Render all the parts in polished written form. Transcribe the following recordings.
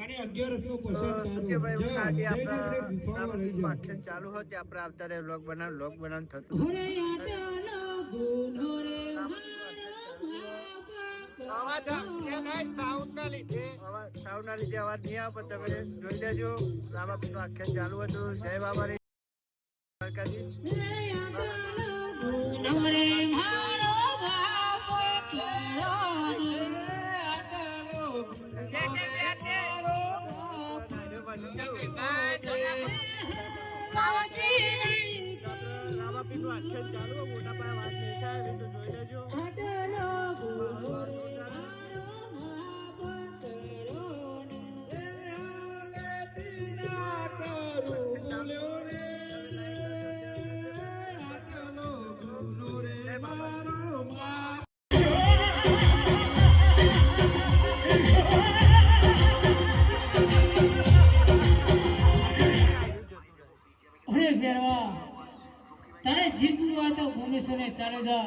અને 11 નો પર્સન્ટ ચાલુ હોય તે આપણે આવતા રે વ્લોગ બનાવ થતું સાઉન્ડ ના લીધે અવાજ નહીં આવે પણ તમે જોઈ લેજો રામાપીરનું આખ્યાન ચાલુ હતું જય બાબા રે રામાપીરનું આખ્યાન ચાલુ મોટા પાયે વાત નહીં થાય તો જોઈ લેજો તારે જીતવું હોય તો ભુવનેશ્વર ને ચાલે જા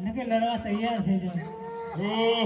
નકે લડવા તૈયાર થઈ જા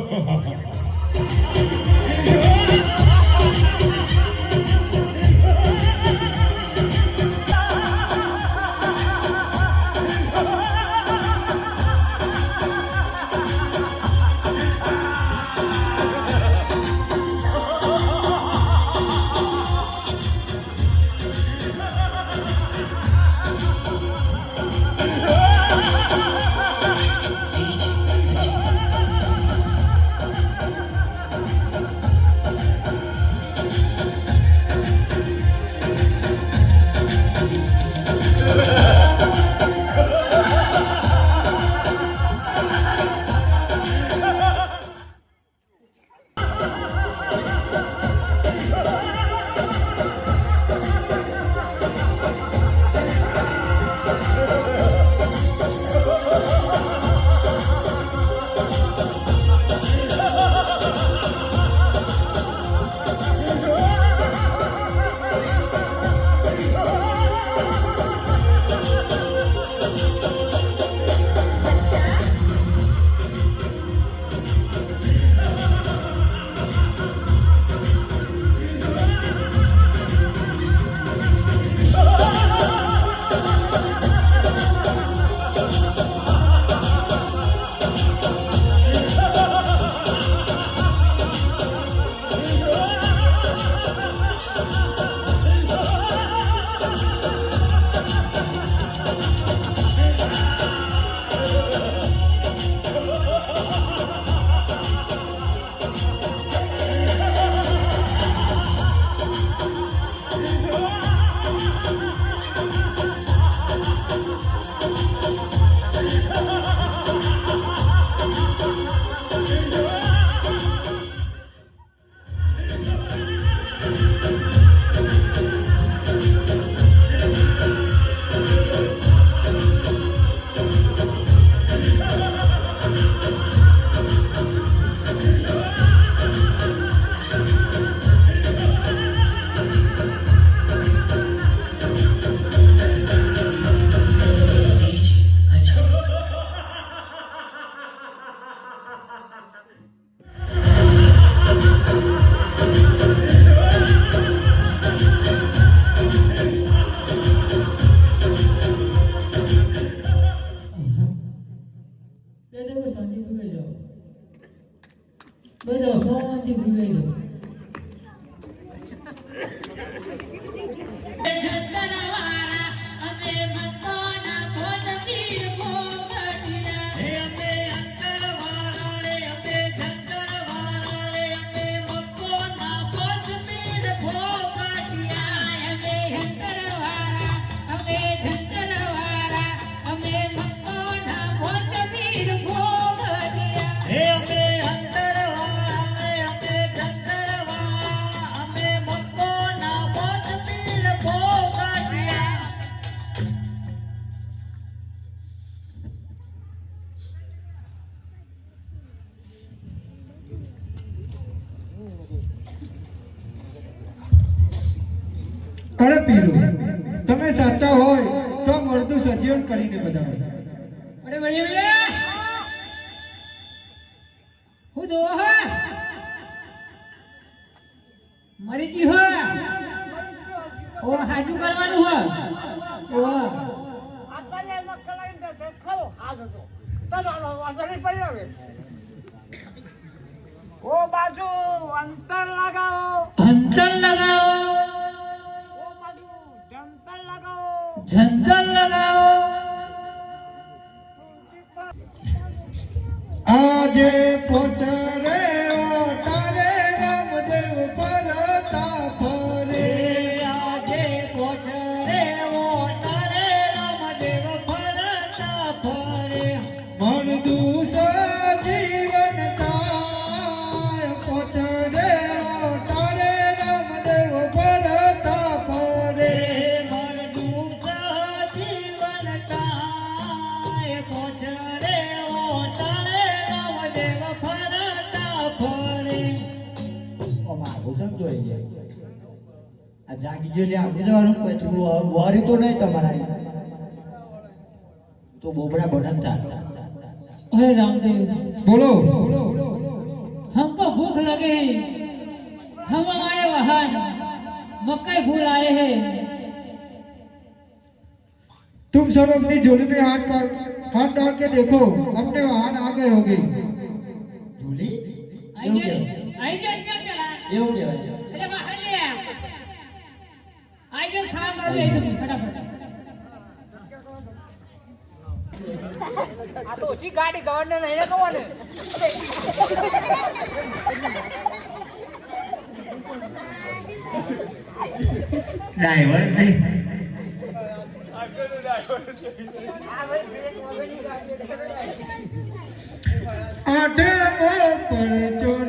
અરે પીરું તમે સાચા હોય તો મરદું સજીવન કરીને બતાવો. અરે વળી હું જોવો હે મરી જી હો ઓ હાજુ કરવાનું હો ઓ આતાને મકલાઈ દે ખાઓ હાજ તો તનો વાસણી પડી આવે ઓ બાજુ અંતર લગાવો અંતર લગાવો ઓ બાજુ જંતર લગાવો જંતર લગાવો આજે પોતરે તારે રામદેવ પરતા ફરે આજે પોતરે ઓ તારે રામદેવ ફરતા ફરે મરદું જીવન તાય પોતરે તારે રામદેવ પરતા ફરે મરદું સજીવન તાય પોતરે ઓ તારે રામદેવ ફરતા ફરે આ જાગી જો લે આપી દેવાનું કચરું વારી તો નહીં તમારા તો બોબડા બનતા अरे रामदेव બોલો हमको भूख लगे है हम हमारे वाहन मकई भूल आए हैं तुम सब अपनी झोली में हाथ डाल के देखो अपने वाहन आ गए होंगे ધૂલી आई એવું जन કહેવાય आई जन क्या चला એવું કહેવાય अरे बाहर ले आ आई जन खा कर दे तुम फटाफट આ તો ઓછી ગાડી ગવર્નર નહીં કહો ને ડ્રાઈવર નહીં आटे पर चोर